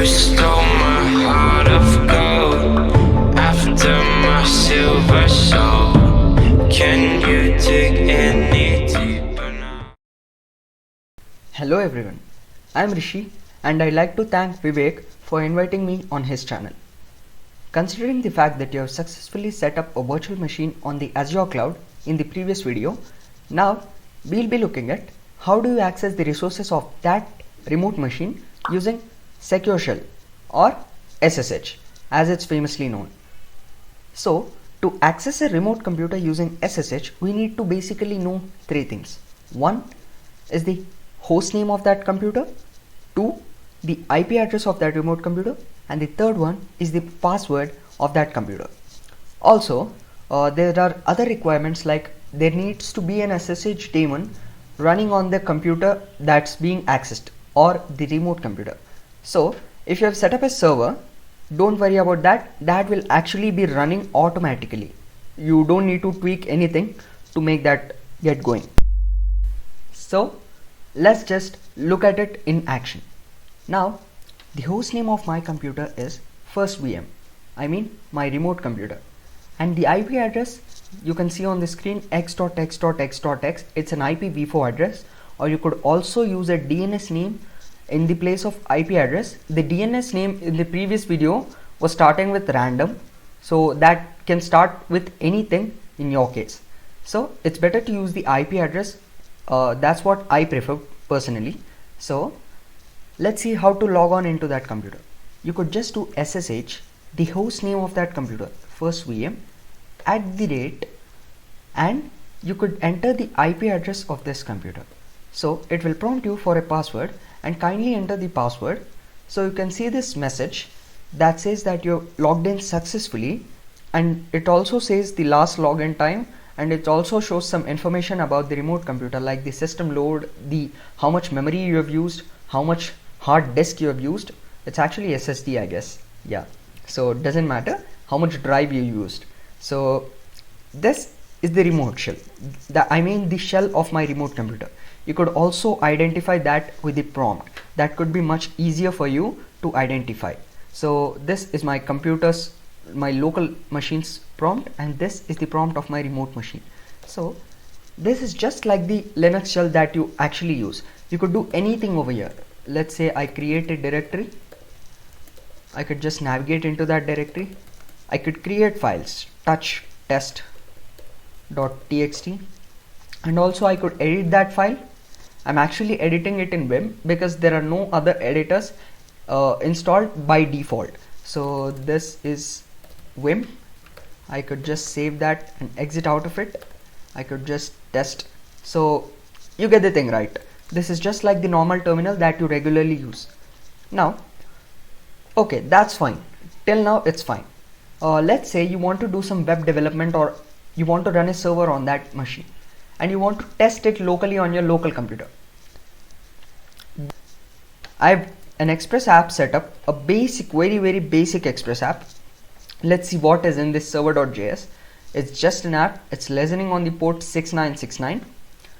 stole my heart of gold after my silver soul. Can you dig any deeper now? Hello everyone, I am Rishi and I'd like to thank Vivek for inviting me on his channel. Considering the fact that you have successfully set up a virtual machine on the Azure cloud in the previous video, now we'll be looking at how do you access the resources of that remote machine using Secure Shell or SSH as it's famously known. So to access a remote computer using SSH, we need to basically know three things. One is the host name of that computer, two, the IP address of that remote computer, and the third one is the password of that computer. Also, there are other requirements like there needs to be an SSH daemon running on the computer that's being accessed or the remote computer. So if you have set up a server, don't worry about that, that will actually be running automatically. You don't need to tweak anything to make that get going. So let's just look at it in action. Now the host name of my computer is first VM, I mean my remote computer, and the IP address you can see on the screen x.x.x.x. It's an IPv4 address, or you could also use a DNS name in the place of IP address. The DNS name in the previous video was starting with random, so that can start with anything in your case. So it's better to use the IP address. That's what I prefer personally. So let's see how to log on into that computer. You could just do SSH, the host name of that computer, first VM, @ and you could enter the IP address of this computer. So it will prompt you for a password and kindly enter the password. So you can see this message that says that you're logged in successfully, and it also says the last login time, and it also shows some information about the remote computer like the system load, the how much memory you have used, how much hard disk you have used. It's actually SSD, I guess. Yeah, so it doesn't matter how much drive you used. So this is the remote shell, the shell of my remote computer. You could also identify that with the prompt. That could be much easier for you to identify. So this is my computer's, my local machine's prompt, and this is the prompt of my remote machine. So this is just like the Linux shell that you actually use. You could do anything over here. Let's say I create a directory. I could just navigate into that directory. I could create files, touch test.txt, and also I could edit that file. I'm actually editing it in Vim because there are no other editors installed by default. So this is Vim. I could just save that and exit out of it. I could just test. So you get the thing, right? This is just like the normal terminal that you regularly use. Now, okay, that's fine. Till now it's fine. Let's say you want to do some web development, or you want to run a server on that machine and you want to test it locally on your local computer. I have an Express app set up, a basic, very basic Express app. Let's see what is in this server.js. It's just an app. It's listening on the port 6969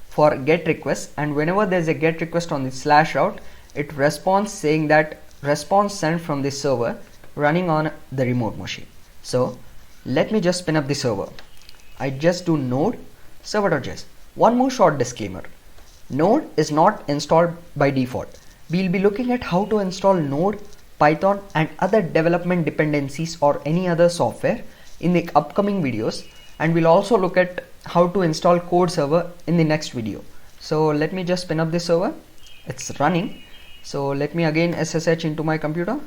for get requests, and whenever there's a get request on the /route, it responds saying that response sent from the server running on the remote machine. So let me just spin up the server. I just do node server.js. One more short disclaimer. Node is not installed by default. We'll be looking at how to install Node, Python, and other development dependencies or any other software in the upcoming videos, and we'll also look at how to install Code Server in the next video. So let me just spin up the server. It's running. So let me again SSH into my computer.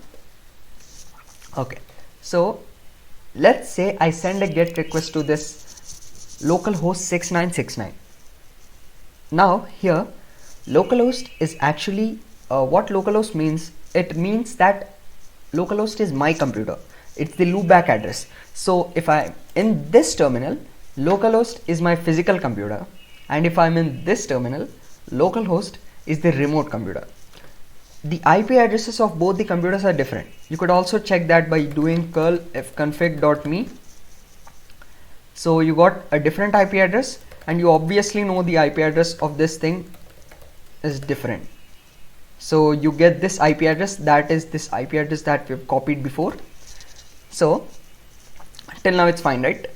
Okay, so let's say I send a get request to this localhost 6969. Now here localhost is actually what localhost means. It means that localhost is my computer. It's the loopback address. So if I'm in this terminal, localhost is my physical computer, and if I'm in this terminal, localhost is the remote computer. The IP addresses of both the computers are different. You could also check that by doing curl fconfig.me. So you got a different IP address, and you obviously know the IP address of this thing is different. So you get this IP address, that is this IP address that we've copied before. So till now it's fine, right?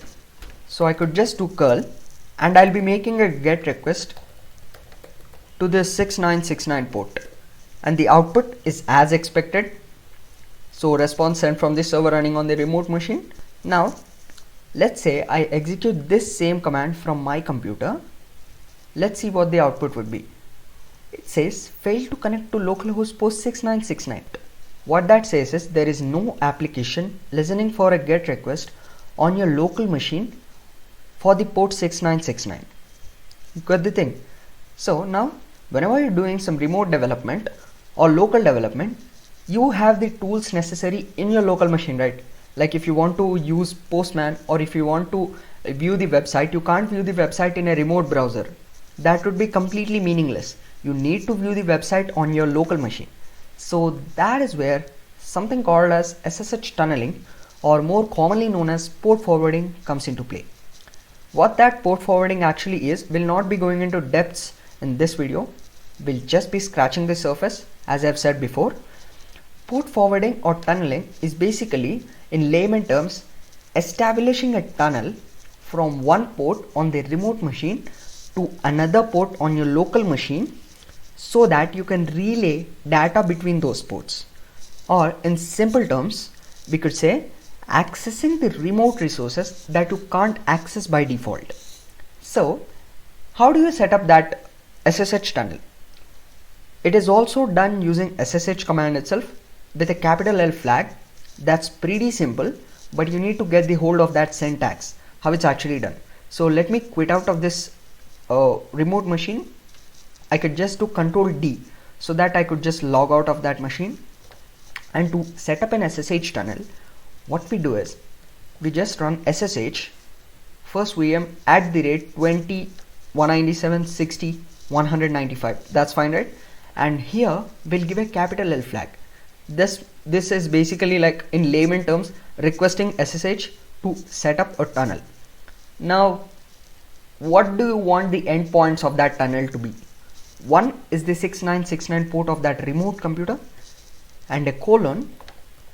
So I could just do curl and I'll be making a GET request to this 6969 port, and the output is as expected. So response sent from the server running on the remote machine. Now let's say I execute this same command from my computer. Let's see what the output would be. It says failed to connect to localhost port 6969. What that says is there is no application listening for a GET request on your local machine for the port 6969. You got the thing? So now whenever you're doing some remote development or local development, you have the tools necessary in your local machine, right? Like if you want to use Postman, or if you want to view the website, you can't view the website in a remote browser. That would be completely meaningless. You need to view the website on your local machine. So that is where something called as SSH tunneling, or more commonly known as port forwarding, comes into play. What that port forwarding actually is, will not be going into depths in this video. We'll just be scratching the surface. As I've said before, port forwarding or tunneling is basically, in layman terms, establishing a tunnel from one port on the remote machine to another port on your local machine, so that you can relay data between those ports. Or in simple terms, we could say accessing the remote resources that you can't access by default. So how do you set up that SSH tunnel? It is also done using SSH command itself with a capital L flag. That's pretty simple, but you need to get the hold of that syntax, how it's actually done. So let me quit out of this remote machine. I could just do Control D so that I could just log out of that machine. And to set up an SSH tunnel, what we do is we just run SSH first VM @ 20 197 60 195. That's fine, right? And here we'll give a capital L flag. This is basically, like in layman terms, requesting SSH to set up a tunnel. Now what do you want the endpoints of that tunnel to be? One is the 6969 port of that remote computer, and a colon,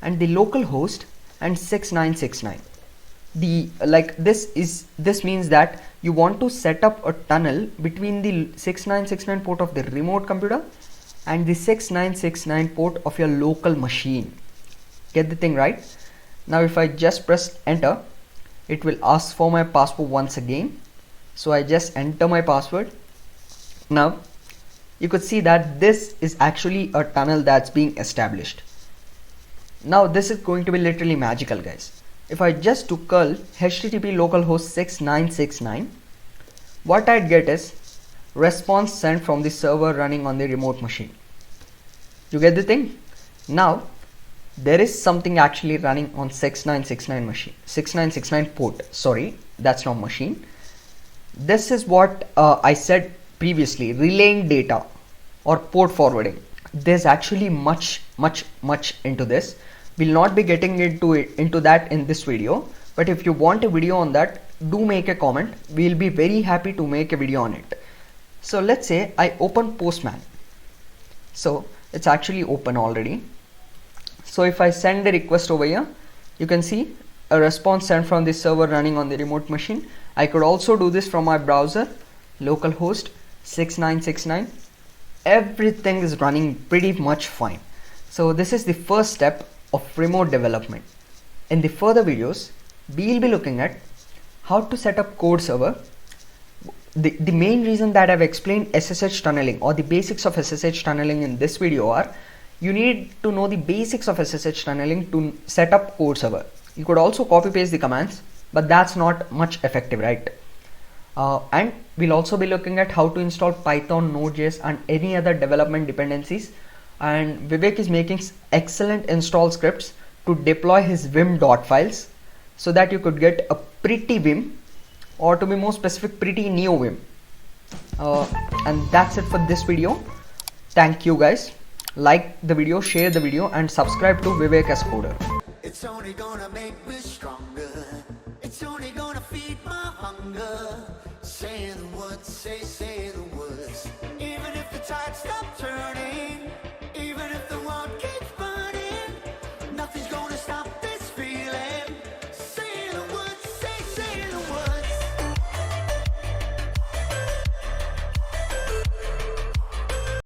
and the local host, and 6969. This means that you want to set up a tunnel between the 6969 port of the remote computer and the 6969 port of your local machine. Get the thing right? Now if I just press enter, it will ask for my password once again. So I just enter my password. Now you could see that this is actually a tunnel that's being established. Now this is going to be literally magical, guys. If I just do curl http localhost 6969, what I'd get is response sent from the server running on the remote machine. You get the thing? Now there is something actually running on 6969 machine, 6969 port. Sorry, that's not machine. This is what I said previously, relaying data or port forwarding. There's actually much into this. We'll not be getting into that in this video, but if you want a video on that, do make a comment. We'll be very happy to make a video on it. So let's say I open Postman. So it's actually open already. So if I send the request over here, you can see a response sent from the server running on the remote machine. I could also do this from my browser, localhost 6969. Everything is running pretty much fine. So this is the first step of remote development. In the further videos, we'll be looking at how to set up code server. The main reason that I've explained SSH tunneling or the basics of SSH tunneling in this video are, you need to know the basics of SSH tunneling to set up code server. You could also copy paste the commands, but that's not much effective, right? And we'll also be looking at how to install Python, Node.js and any other development dependencies. And Vivek is making excellent install scripts to deploy his Vim dot files so that you could get a pretty Vim, or to be more specific, pretty neo Vim. And that's it for this video. Thank you guys. Like the video, share the video and subscribe to Vivek as Coder. It's only gonna make me stronger. It's only gonna feed my hunger. Say the words, say the words.